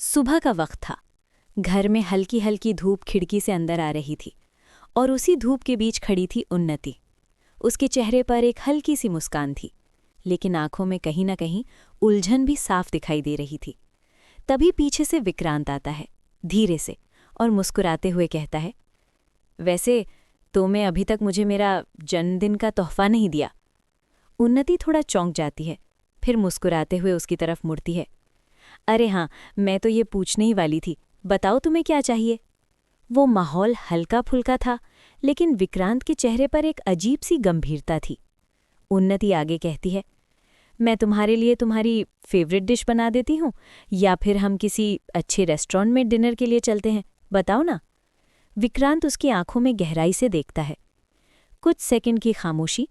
सुबह का वक्त था। घर में हल्की हल्की धूप खिड़की से अंदर आ रही थी और उसी धूप के बीच खड़ी थी उन्नति। उसके चेहरे पर एक हल्की सी मुस्कान थी, लेकिन आंखों में कहीं न कहीं उलझन भी साफ दिखाई दे रही थी। तभी पीछे से विक्रांत आता है, धीरे से, और मुस्कुराते हुए कहता है, वैसे तुमने अभी तक मुझे मेरा जन्मदिन का तोहफा नहीं दिया। उन्नति थोड़ा चौंक जाती है, फिर मुस्कुराते हुए उसकी तरफ मुड़ती है। अरे हाँ, मैं तो ये पूछने ही वाली थी, बताओ तुम्हें क्या चाहिए। वो माहौल हल्का फुल्का था, लेकिन विक्रांत के चेहरे पर एक अजीब सी गंभीरता थी। उन्नति आगे कहती है, मैं तुम्हारे लिए तुम्हारी फेवरेट डिश बना देती हूँ, या फिर हम किसी अच्छे रेस्टोरेंट में डिनर के लिए चलते हैं, बताओ ना। विक्रांत उसकी आंखों में गहराई से देखता है। कुछ सेकंड की खामोशी,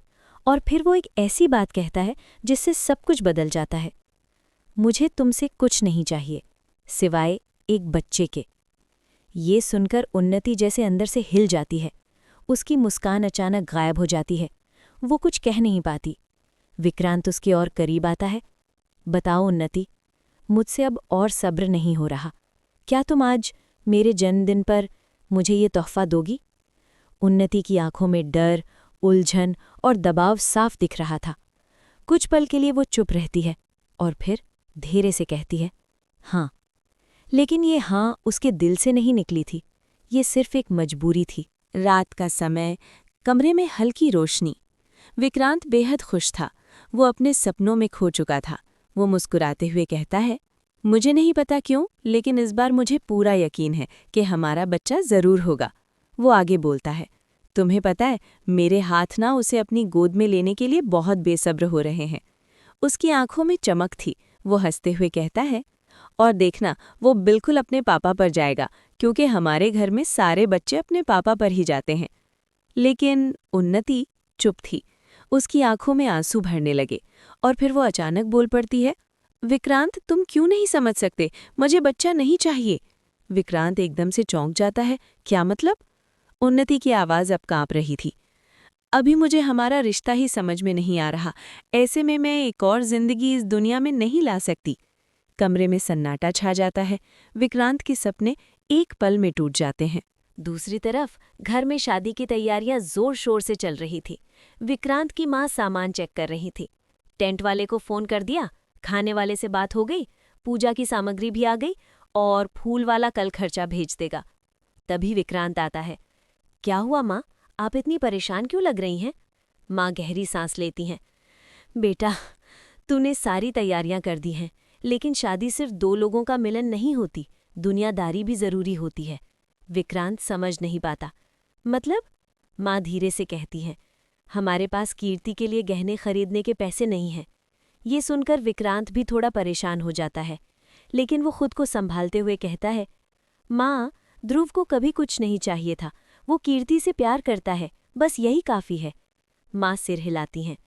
और फिर वो एक ऐसी बात कहता है जिससे सब कुछ बदल जाता है। मुझे तुमसे कुछ नहीं चाहिए, सिवाय एक बच्चे के। ये सुनकर उन्नति जैसे अंदर से हिल जाती है। उसकी मुस्कान अचानक गायब हो जाती है। वो कुछ कह नहीं पाती। विक्रांत उसके और करीब आता है। बताओ उन्नति, मुझसे अब और सब्र नहीं हो रहा। क्या तुम आज मेरे जन्मदिन पर मुझे ये तोहफा दोगी? उन्नति की आंखों में डर, उलझन और दबाव साफ दिख रहा था। कुछ पल के लिए वो चुप रहती है और फिर धीरे से कहती है, हाँ। लेकिन ये हाँ उसके दिल से नहीं निकली थी। ये सिर्फ एक मजबूरी थी। रात का समय, कमरे में हल्की रोशनी। विक्रांत बेहद खुश था। वो अपने सपनों में खो चुका था। वो मुस्कुराते हुए कहता है, मुझे नहीं पता क्यों, लेकिन इस बार मुझे पूरा यकीन है कि हमारा बच्चा ज़रूर होगा। वो आगे बोलता है, तुम्हें पता है, मेरे हाथ ना उसे अपनी गोद में लेने के लिए बहुत बेसब्र हो रहे हैं। उसकी आंखों में चमक थी। वो हंसते हुए कहता है, और देखना, वो बिल्कुल अपने पापा पर जाएगा, क्योंकि हमारे घर में सारे बच्चे अपने पापा पर ही जाते हैं। लेकिन उन्नति चुप थी। उसकी आंखों में आंसू भरने लगे और फिर वो अचानक बोल पड़ती है, विक्रांत, तुम क्यों नहीं समझ सकते? मुझे बच्चा नहीं चाहिए। विक्रांत एकदम से चौंक जाता है। क्या मतलब? उन्नति की आवाज़ अब कांप रही थी। अभी मुझे हमारा रिश्ता ही समझ में नहीं आ रहा। ऐसे में मैं एक और जिंदगी इस दुनिया में नहीं ला सकती। कमरे में सन्नाटा छा जाता है। विक्रांत के सपने एक पल में टूट जाते हैं। दूसरी तरफ घर में शादी की तैयारियां जोर शोर से चल रही थी। विक्रांत की माँ सामान चेक कर रही थी। टेंट वाले को फोन कर दिया, खाने वाले से बात हो गई, पूजा की सामग्री भी आ गई, और फूल वाला कल खर्चा भेज देगा। तभी विक्रांत आता है। क्या हुआ माँ, आप इतनी परेशान क्यों लग रही हैं? माँ गहरी सांस लेती हैं। बेटा, तूने सारी तैयारियां कर दी हैं, लेकिन शादी सिर्फ दो लोगों का मिलन नहीं होती, दुनियादारी भी जरूरी होती है। विक्रांत समझ नहीं पाता। मतलब? माँ धीरे से कहती है, हमारे पास कीर्ति के लिए गहने खरीदने के पैसे नहीं हैं। ये सुनकर विक्रांत भी थोड़ा परेशान हो जाता है, लेकिन वो खुद को संभालते हुए कहता है, माँ, ध्रुव को कभी कुछ नहीं चाहिए था। वो कीर्ति से प्यार करता है, बस यही काफ़ी है। माँ सिर हिलाती हैं।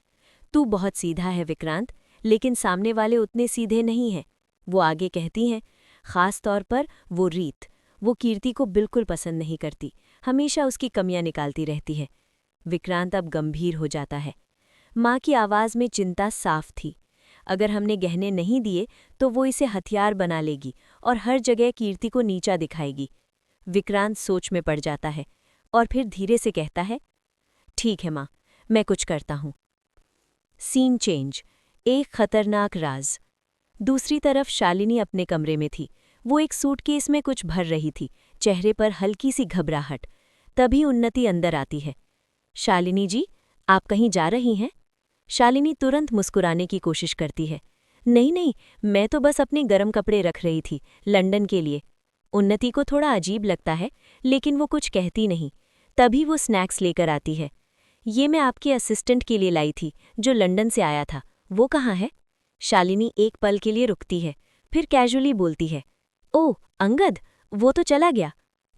तू बहुत सीधा है विक्रांत, लेकिन सामने वाले उतने सीधे नहीं हैं। वो आगे कहती हैं, ख़ास तौर पर वो रीत। वो कीर्ति को बिल्कुल पसंद नहीं करती, हमेशा उसकी कमियां निकालती रहती है। विक्रांत अब गंभीर हो जाता है। माँ की आवाज़ में चिंता साफ थी। अगर हमने गहने नहीं दिए तो वो इसे हथियार बना लेगी और हर जगह कीर्ति को नीचा दिखाएगी। विक्रांत सोच में पड़ जाता है और फिर धीरे से कहता है, ठीक है माँ, मैं कुछ करता हूँ। Scene change. एक खतरनाक राज। दूसरी तरफ शालिनी अपने कमरे में थी। वो एक सूटकेस में कुछ भर रही थी, चेहरे पर हल्की सी घबराहट। तभी उन्नति अंदर आती है। शालिनी जी, आप कहीं जा रही हैं? शालिनी तुरंत मुस्कुराने की कोशिश करती है। नहीं नहीं, मैं तो बस अपने गर्म कपड़े रख रही थी, लंदन के लिए। उन्नति को थोड़ा अजीब लगता है, लेकिन वो कुछ कहती नहीं। तभी वो स्नैक्स लेकर आती है। ये मैं आपके असिस्टेंट के लिए लाई थी, जो लंदन से आया था। वो कहाँ है? शालिनी एक पल के लिए रुकती है, फिर कैजुअली बोलती है, ओह अंगद, वो तो चला गया।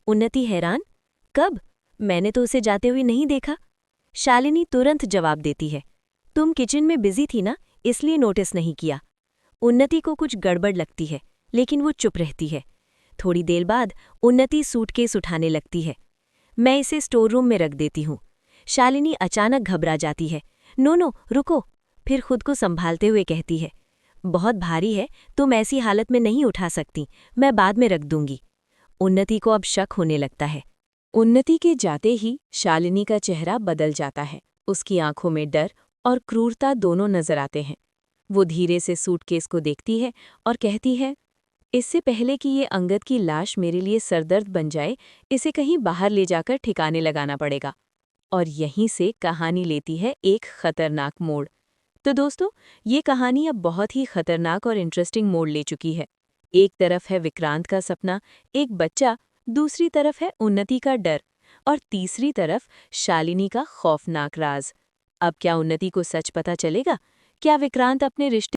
उन्नति हैरान, कब? मैंने तो उसे जाते हुए नहीं देखा। शालिनी तुरंत जवाब देती है, तुम किचन में बिजी थी ना, इसलिए नोटिस नहीं किया। उन्नति को कुछ गड़बड़ लगती है, लेकिन वो चुप रहती है। थोड़ी देर बाद उन्नति सूटकेस उठाने लगती है। मैं इसे स्टोर रूम में रख देती हूँ। शालिनी अचानक घबरा जाती है। नो नो, रुको। फिर खुद को संभालते हुए कहती है, बहुत भारी है, तुम ऐसी हालत में नहीं उठा सकती, मैं बाद में रख दूंगी। उन्नति को अब शक होने लगता है। उन्नति के जाते ही शालिनी का चेहरा बदल जाता है। उसकी आंखों में डर और क्रूरता दोनों नजर आते हैं। वो धीरे से सूटकेस को देखती है और कहती है, इससे पहले कि ये अंगद की लाश मेरे लिए सरदर्द बन जाए, इसे कहीं बाहर ले जाकर ठिकाने लगाना पड़ेगा। और यहीं से कहानी लेती है एक खतरनाक मोड़। तो दोस्तों, ये कहानी अब बहुत ही खतरनाक और इंटरेस्टिंग मोड़ ले चुकी है। एक तरफ है विक्रांत का सपना, एक बच्चा, दूसरी तरफ है उन्नति का डर, और तीसरी तरफ शालिनी का खौफनाक राज। अब क्या उन्नति को सच पता चलेगा? क्या विक्रांत अपने रिश्ते